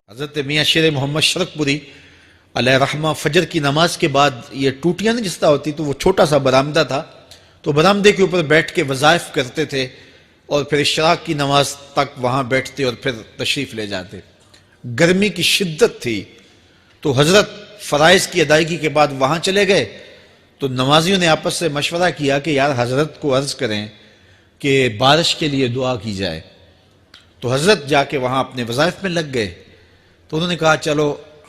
حضرت میاں شیر محمد شرک پوری علیہ رحمہ فجر کی نماز کے بعد یہ ٹوٹیاں نہیں جس طرح ہوتی تو وہ چھوٹا سا برآمدہ تھا تو برآمدے کے اوپر بیٹھ کے وظائف کرتے تھے اور پھر اشراق کی نماز تک وہاں بیٹھتے اور پھر تشریف لے جاتے. گرمی کی شدت تھی تو حضرت فرائض کی ادائیگی کے بعد وہاں چلے گئے تو نمازیوں نے آپس سے مشورہ کیا کہ یار حضرت کو عرض کریں کہ بارش کے لیے دعا کی جائے. تو حضرت جا کے وہاں اپنے وظائف میں لگ گئے تو انہوں نے کہا چلو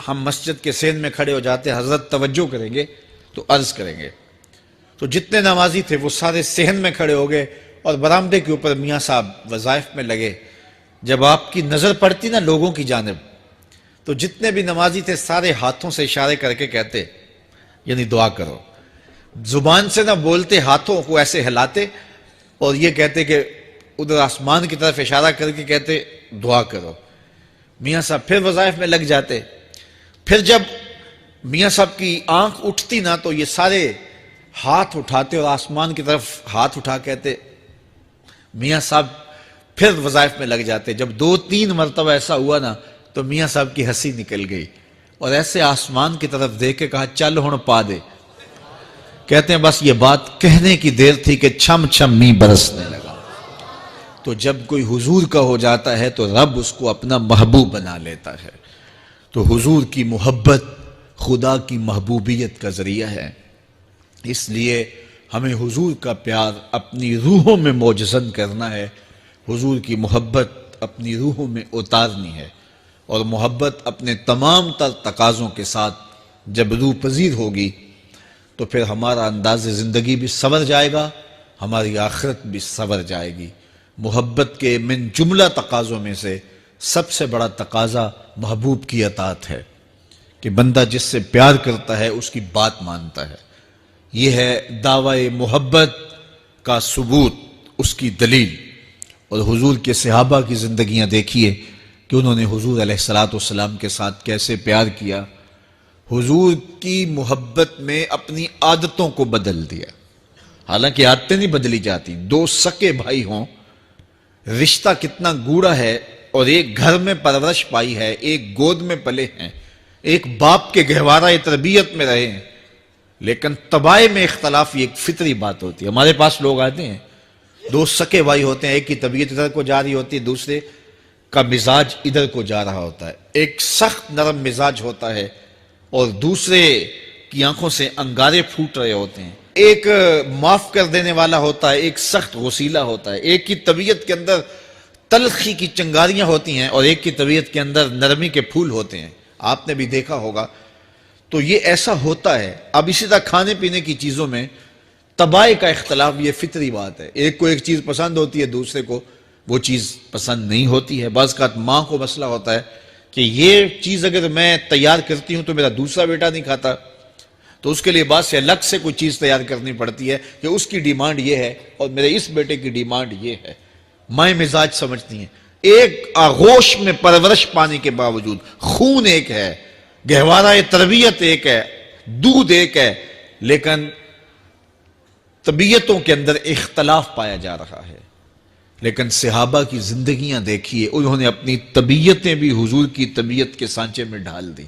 ہم مسجد کے سین میں کھڑے ہو جاتے, حضرت توجہ کریں گے تو عرض کریں گے. تو جتنے نمازی تھے وہ سارے صحن میں کھڑے ہو گئے اور برآمدے کے اوپر میاں صاحب وظائف میں لگے. جب آپ کی نظر پڑتی نا لوگوں کی جانب تو جتنے بھی نمازی تھے سارے ہاتھوں سے اشارے کر کے کہتے یعنی دعا کرو. زبان سے نہ بولتے, ہاتھوں کو ایسے ہلاتے اور یہ کہتے کہ ادھر آسمان کی طرف اشارہ کر کے کہتے دعا کرو. میاں صاحب پھر وظائف میں لگ جاتے. پھر جب میاں صاحب کی آنکھ اٹھتی نا تو یہ سارے ہاتھ اٹھاتے اور آسمان کی طرف ہاتھ اٹھا کہتے. میاں صاحب پھر وظائف میں لگ جاتے. جب 2-3 مرتبہ ایسا ہوا نا تو میاں صاحب کی ہنسی نکل گئی اور ایسے آسمان کی طرف دیکھ کے کہا چل ہن پا دے. کہتے ہیں بس یہ بات کہنے کی دیر تھی کہ چھم چھم می برسنے لگا. تو جب کوئی حضور کا ہو جاتا ہے تو رب اس کو اپنا محبوب بنا لیتا ہے. تو حضور کی محبت خدا کی محبوبیت کا ذریعہ ہے. اس لیے ہمیں حضور کا پیار اپنی روحوں میں موجزن کرنا ہے, حضور کی محبت اپنی روحوں میں اتارنی ہے, اور محبت اپنے تمام تر تقاضوں کے ساتھ جب روح پذیر ہوگی تو پھر ہمارا انداز زندگی بھی سنور جائے گا, ہماری آخرت بھی سنور جائے گی. محبت کے من جملہ تقاضوں میں سے سب سے بڑا تقاضا محبوب کی اطاعت ہے کہ بندہ جس سے پیار کرتا ہے اس کی بات مانتا ہے. یہ ہے دعوی محبت کا ثبوت, اس کی دلیل. اور حضور کے صحابہ کی زندگیاں دیکھیے کہ انہوں نے حضور علیہ السلام کے ساتھ کیسے پیار کیا. حضور کی محبت میں اپنی عادتوں کو بدل دیا. حالانکہ عادتیں نہیں بدلی جاتی. 2 سکے بھائی ہوں, رشتہ کتنا گوڑا ہے, اور ایک گھر میں پرورش پائی ہے, ایک گود میں پلے ہیں, ایک باپ کے گہوارہ تربیت میں رہے ہیں, لیکن طبائع میں اختلاف یہ ایک فطری بات ہوتی ہے. ہمارے پاس لوگ آتے ہیں 2 سکے بھائی ہوتے ہیں, ایک کی طبیعت ادھر کو جا رہی ہوتی ہے, دوسرے کا مزاج ادھر کو جا رہا ہوتا ہے. ایک سخت نرم مزاج ہوتا ہے اور دوسرے کی آنکھوں سے انگارے پھوٹ رہے ہوتے ہیں. ایک معاف کر دینے والا ہوتا ہے, ایک سخت غصیلا ہوتا ہے. ایک کی طبیعت کے اندر تلخی کی چنگاریاں ہوتی ہیں اور ایک کی طبیعت کے اندر نرمی کے پھول ہوتے ہیں. آپ نے بھی دیکھا ہوگا. تو یہ ایسا ہوتا ہے. اب اسی طرح کھانے پینے کی چیزوں میں طبائع کا اختلاف یہ فطری بات ہے. ایک کو ایک چیز پسند ہوتی ہے, دوسرے کو وہ چیز پسند نہیں ہوتی ہے. بعض اوقات ماں کو مسئلہ ہوتا ہے کہ یہ چیز اگر میں تیار کرتی ہوں تو میرا دوسرا بیٹا نہیں کھاتا, تو اس کے لیے بعد سے الگ سے کوئی چیز تیار کرنی پڑتی ہے کہ اس کی ڈیمانڈ یہ ہے اور میرے اس بیٹے کی ڈیمانڈ یہ ہے. مائیں مزاج سمجھتی ہیں. ایک آغوش میں پرورش پانے کے باوجود خون ایک ہے, گہوارہ تربیت ایک ہے, دودھ ایک ہے, لیکن طبیعتوں کے اندر اختلاف پایا جا رہا ہے. لیکن صحابہ کی زندگیاں دیکھیے, انہوں نے اپنی طبیعتیں بھی حضور کی طبیعت کے سانچے میں ڈھال دی.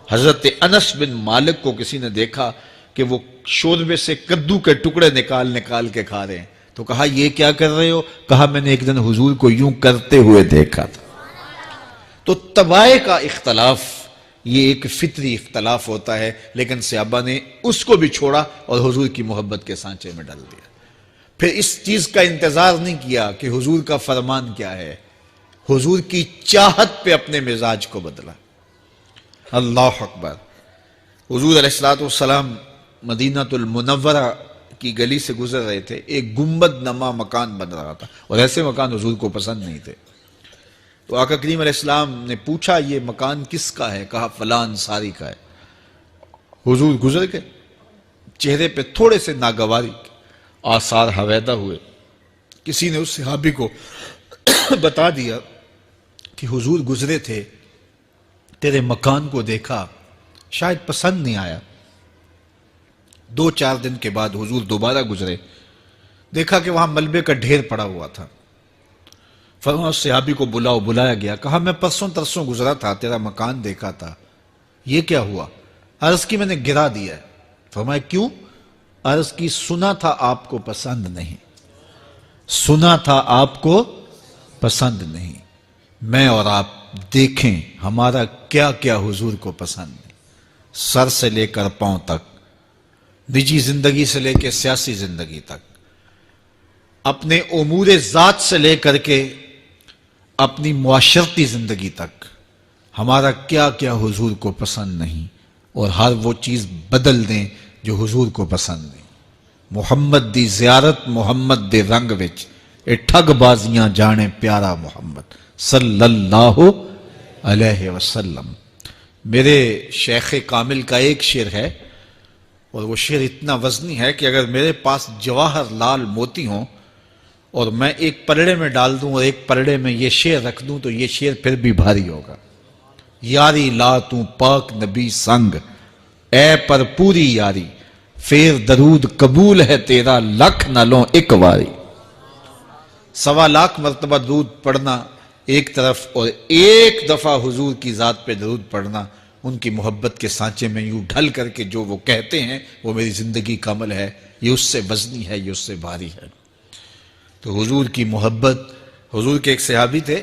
حضرت انس بن مالک کو کسی نے دیکھا کہ وہ شوربے سے کدو کے ٹکڑے نکال نکال کے کھا رہے ہیں, تو کہا یہ کیا کر رہے ہو؟ کہا میں نے ایک دن حضور کو یوں کرتے ہوئے دیکھا تھا. تو طبائع کا اختلاف یہ ایک فطری اختلاف ہوتا ہے, لیکن صحابہ نے اس کو بھی چھوڑا اور حضور کی محبت کے سانچے میں ڈال دیا. پھر اس چیز کا انتظار نہیں کیا کہ حضور کا فرمان کیا ہے, حضور کی چاہت پہ اپنے مزاج کو بدلا. اللہ اکبر. حضور علیہ السلام مدینہ المنورہ کی گلی سے گزر رہے تھے. ایک گنبد نما مکان بن رہا تھا اور ایسے مکان حضور کو پسند نہیں تھے. تو آقا کریم علیہ السلام نے پوچھا یہ مکان کس کا ہے؟ کہا فلاں انصاری کا ہے. حضور گزر گئے, چہرے پہ تھوڑے سے ناگواری آثار حویدہ ہوئے. کسی نے اس صحابی کو بتا دیا کہ حضور گزرے تھے, تیرے مکان کو دیکھا, شاید پسند نہیں آیا. 2-4 دن کے بعد حضور دوبارہ گزرے, دیکھا کہ وہاں ملبے کا ڈھیر پڑا ہوا تھا. فرمایا اس صحابی کو بلاؤ، بلایا گیا، کہا میں پرسوں ترسوں گزرا تھا، تیرا مکان دیکھا تھا، یہ کیا ہوا؟ عرض کی میں نے گرا دیا ہے۔ فرمایا کیوں؟ عرض کی سنا تھا آپ کو پسند نہیں، سنا تھا آپ کو پسند نہیں، میں اور آپ دیکھیں ہمارا کیا کیا حضور کو پسند ہے، سر سے لے کر پاؤں تک، نجی زندگی سے لے کے سیاسی زندگی تک، اپنے امور ذات سے لے کر کے اپنی معاشرتی زندگی تک، ہمارا کیا کیا حضور کو پسند نہیں، اور ہر وہ چیز بدل دیں جو حضور کو پسند نہیں۔ محمد دی زیارت محمد دے رنگ وچ، اے ٹھگ بازیاں جانے پیارا محمد صلی اللہ علیہ وسلم۔ میرے شیخ کامل کا ایک شعر ہے، اور وہ شعر اتنا وزنی ہے کہ اگر میرے پاس جواہر لال موتی ہوں اور میں ایک پلڑے میں ڈال دوں اور ایک پلڑے میں یہ شعر رکھ دوں تو یہ شعر پھر بھی بھاری ہوگا۔ یاری لا تو پاک نبی سنگ، اے پر پوری یاری، پھر درود قبول ہے تیرا لکھ نہ لوں ایک واری۔ 1.25 مرتبہ درود پڑھنا ایک طرف، اور ایک دفعہ حضور کی ذات پہ درود پڑھنا، ان کی محبت کے سانچے میں یوں ڈھل کر کے جو وہ کہتے ہیں وہ میری زندگی کا عمل ہے، یہ اس سے وزنی ہے، یہ اس سے بھاری ہے۔ تو حضور کی محبت، حضور کے ایک صحابی تھے،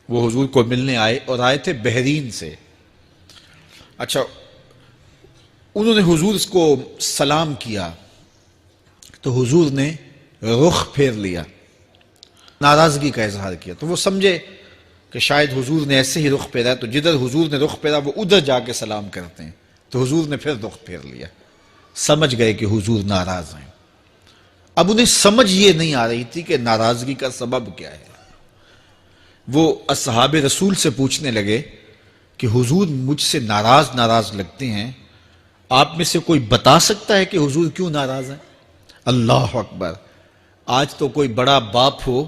وہ حضور کو ملنے آئے، اور آئے تھے بحرین سے۔ اچھا، انہوں نے حضور کو سلام کیا تو حضور نے رخ پھیر لیا، ناراضگی کا اظہار کیا، تو وہ سمجھے کہ شاید حضور نے ایسے ہی رخ پھیرا، تو جدھر حضور نے رخ پھیرا وہ ادھر جا کے سلام کرتے ہیں، تو حضور نے پھر رخ پھیر لیا، سمجھ گئے کہ حضور ناراض ہیں۔ اب انہیں سمجھ یہ نہیں آ رہی تھی کہ ناراضگی کا سبب کیا ہے۔ وہ اصحاب رسول سے پوچھنے لگے کہ حضور مجھ سے ناراض لگتے ہیں، آپ میں سے کوئی بتا سکتا ہے کہ حضور کیوں ناراض ہیں؟ اللہ اکبر! آج تو کوئی بڑا باپ ہو،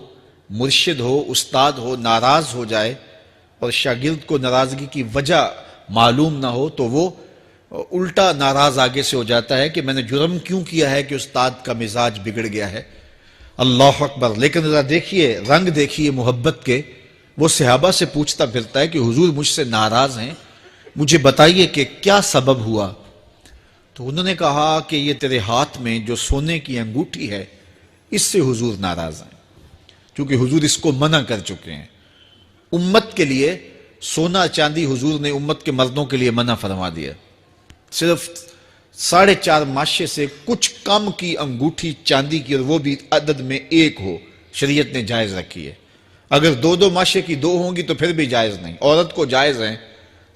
مرشد ہو، استاد ہو، ناراض ہو جائے اور شاگرد کو ناراضگی کی وجہ معلوم نہ ہو تو وہ الٹا ناراض آگے سے ہو جاتا ہے کہ میں نے جرم کیوں کیا ہے کہ استاد کا مزاج بگڑ گیا ہے۔ اللہ اکبر! لیکن ذرا دیکھیے، رنگ دیکھیے محبت کے، وہ صحابہ سے پوچھتا پھرتا ہے کہ حضور مجھ سے ناراض ہیں، مجھے بتائیے کہ کیا سبب ہوا؟ تو انہوں نے کہا کہ یہ تیرے ہاتھ میں جو سونے کی انگوٹھی ہے، اس سے حضور ناراض ہیں، کیونکہ حضور اس کو منع کر چکے ہیں۔ امت کے لیے سونا چاندی حضور نے امت کے مردوں کے لیے منع فرما دیا، صرف 4.5 ماشے سے کچھ کم کی انگوٹھی چاندی کی، اور وہ بھی عدد میں 1 ہو، شریعت نے جائز رکھی ہے۔ اگر 2 ماشے کی 2 ہوں گی تو پھر بھی جائز نہیں۔ عورت کو جائز ہیں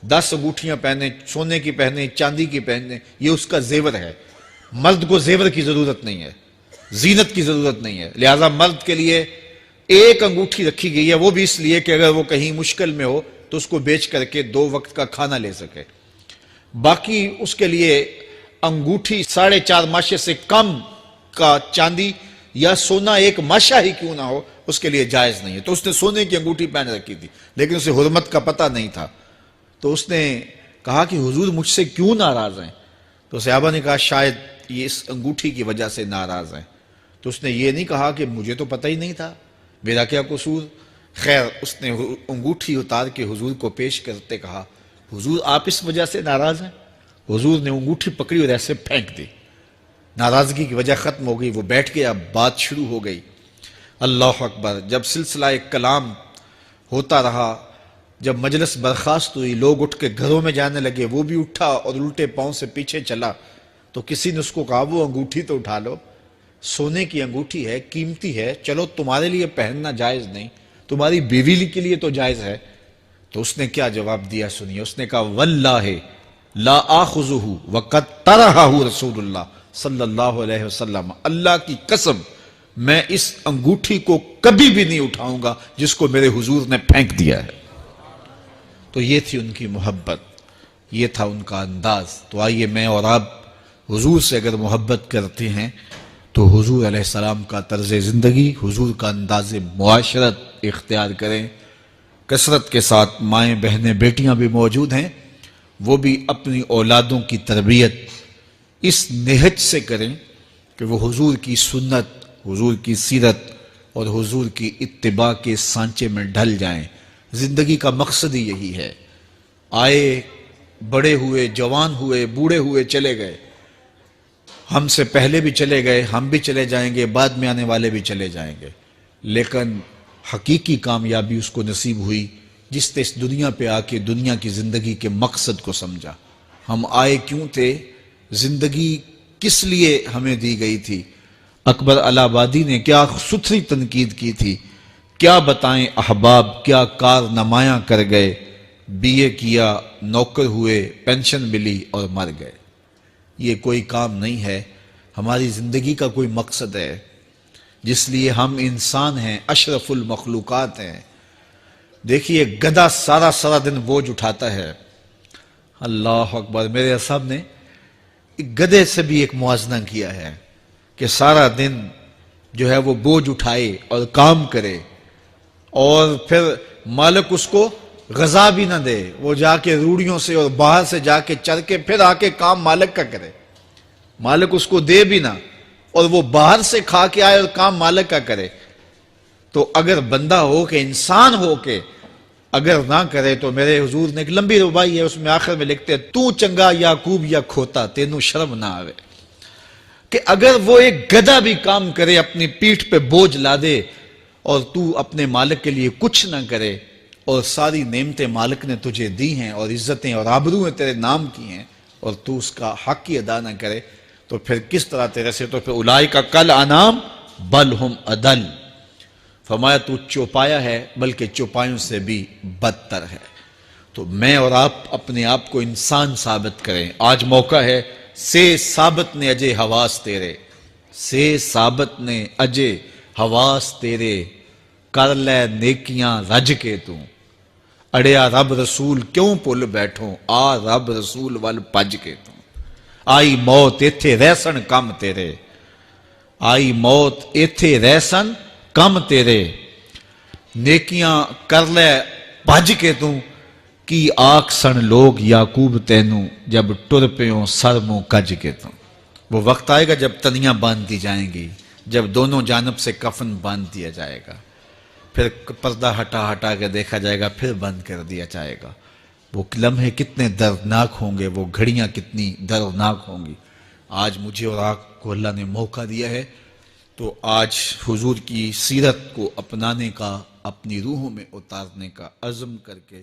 10 انگوٹھیاں پہنے، سونے کی پہنے، چاندی کی پہنے، یہ اس کا زیور ہے۔ مرد کو زیور کی ضرورت نہیں ہے، زینت کی ضرورت نہیں ہے، لہذا مرد کے لیے 1 انگوٹھی رکھی گئی ہے، وہ بھی اس لیے کہ اگر وہ کہیں مشکل میں ہو تو اس کو بیچ کر کے 2 وقت کا کھانا لے سکے۔ باقی اس کے لیے انگوٹھی 4.5 ماشے سے کم کا چاندی یا سونا 1 ماشا ہی کیوں نہ ہو، اس کے لیے جائز نہیں ہے۔ تو اس نے سونے کی انگوٹھی پہن رکھی تھی، لیکن اسے حرمت کا پتہ نہیں تھا، تو اس نے کہا کہ حضور مجھ سے کیوں ناراض ہیں؟ تو صحابہ نے کہا شاید یہ اس انگوٹھی کی وجہ سے ناراض ہیں۔ تو اس نے یہ نہیں کہا کہ مجھے تو پتہ ہی نہیں تھا، میرا کیا قصور؟ خیر، اس نے انگوٹھی اتار کے حضور کو پیش کرتے کہا حضور آپ اس وجہ سے ناراض ہیں؟ حضور نے انگوٹھی پکڑی اور ایسے پھینک دی، ناراضگی کی وجہ ختم ہو گئی، وہ بیٹھ گیا، بات شروع ہو گئی۔ اللہ اکبر! جب سلسلہ کلام ہوتا رہا، جب مجلس برخاست ہوئی، لوگ اٹھ کے گھروں میں جانے لگے، وہ بھی اٹھا اور الٹے پاؤں سے پیچھے چلا، تو کسی نے اس کو کہا وہ انگوٹھی تو اٹھا لو، سونے کی انگوٹھی ہے، قیمتی ہے، چلو تمہارے لیے پہننا جائز نہیں، تمہاری بیوی کے لیے تو جائز ہے۔ تو اس نے کیا جواب دیا سنیے، اس نے کہا واللہ لا آخذہ وقد طرحہ رسول اللہ صلی اللہ علیہ وسلم، اللہ کی قسم میں اس انگوٹھی کو کبھی بھی نہیں اٹھاؤں گا جس کو میرے حضور نے پھینک دیا ہے۔ تو یہ تھی ان کی محبت، یہ تھا ان کا انداز۔ تو آئیے میں اور آپ حضور سے اگر محبت کرتے ہیں تو حضور علیہ السلام کا طرز زندگی، حضور کا انداز معاشرت اختیار کریں۔ کثرت کے ساتھ مائیں بہنیں بیٹیاں بھی موجود ہیں، وہ بھی اپنی اولادوں کی تربیت اس نہج سے کریں کہ وہ حضور کی سنت، حضور کی سیرت اور حضور کی اتباع کے سانچے میں ڈھل جائیں۔ زندگی کا مقصد ہی یہی ہے۔ آئے، بڑے ہوئے، جوان ہوئے، بوڑھے ہوئے، چلے گئے، ہم سے پہلے بھی چلے گئے، ہم بھی چلے جائیں گے، بعد میں آنے والے بھی چلے جائیں گے، لیکن حقیقی کامیابی اس کو نصیب ہوئی جس نے اس دنیا پہ آ کے دنیا کی زندگی کے مقصد کو سمجھا۔ ہم آئے کیوں تھے، زندگی کس لیے ہمیں دی گئی تھی۔ اکبر الہ آبادی نے کیا ستھری تنقید کی تھی، کیا بتائیں احباب کیا کارنمایاں کر گئے، بی اے کیا، نوکر ہوئے، پینشن ملی اور مر گئے۔ یہ کوئی کام نہیں ہے، ہماری زندگی کا کوئی مقصد ہے جس لیے ہم انسان ہیں، اشرف المخلوقات ہیں۔ دیکھیے گدھا سارا دن بوجھ اٹھاتا ہے، اللہ اکبر۔ میرے صاحب نے گدھے سے بھی ایک موازنہ کیا ہے کہ سارا دن جو ہے وہ بوجھ اٹھائے اور کام کرے، اور پھر مالک اس کو غذا بھی نہ دے، وہ جا کے روڑیوں سے اور باہر سے جا کے چر کے پھر آ کے کام مالک کا کرے، مالک اس کو دے بھی نہ، اور وہ باہر سے کھا کے آئے اور کام مالک کا کرے۔ تو اگر بندہ ہو کے، انسان ہو کے اگر نہ کرے تو میرے حضور نے ایک لمبی ربائی ہے، اس میں آخر میں لکھتے ہیں تو چنگا یعقوب یا کھوتا تینوں شرم نہ آوے، کہ اگر وہ ایک گدھا بھی کام کرے، اپنی پیٹھ پہ بوجھ لا دے، اور تو اپنے مالک کے لیے کچھ نہ کرے، اور ساری نعمتیں مالک نے تجھے دی ہیں اور عزتیں اور آبرویں تیرے نام کی ہیں، اور تو اس کا حق ہی ادا نہ کرے، تو پھر کس طرح تیرے سے، تو پھر اولئک کل انعام بل ہم اضل، فرمایا تو چوپایا ہے بلکہ چوپایوں سے بھی بدتر ہے۔ تو میں اور آپ اپنے آپ کو انسان ثابت کریں، آج موقع ہے۔ سے ثابت نے اجے حواس تیرے، سے ثابت نے اجے حواس تیرے، کر لے نیکیاں رج کے تو، اڑیا رب رسول کیوں پل بیٹھوں، آ رب رسول ول پج کے تو، آئی موت ایتھے رہسن کم تیرے، آئی موت ایتھے رہسن کم تیرے، نیکیاں کر لے بھج کے تو، کی آکھ سن لوگ یعقوب تینوں، جب ٹر پیوں سر منہ کج کے تو۔ وہ وقت آئے گا جب تنیاں باندھ دی جائیں گی، جب دونوں جانب سے کفن باندھ دیا جائے گا، پھر پردہ ہٹا کے دیکھا جائے گا، پھر بند کر دیا جائے گا۔ وہ لمحے کتنے دردناک ہوں گے، وہ گھڑیاں کتنی دردناک ہوں گی۔ آج مجھے اور آپ کو اللہ نے موقع دیا ہے، تو آج حضور کی سیرت کو اپنانے کا، اپنی روحوں میں اتارنے کا عزم کر کے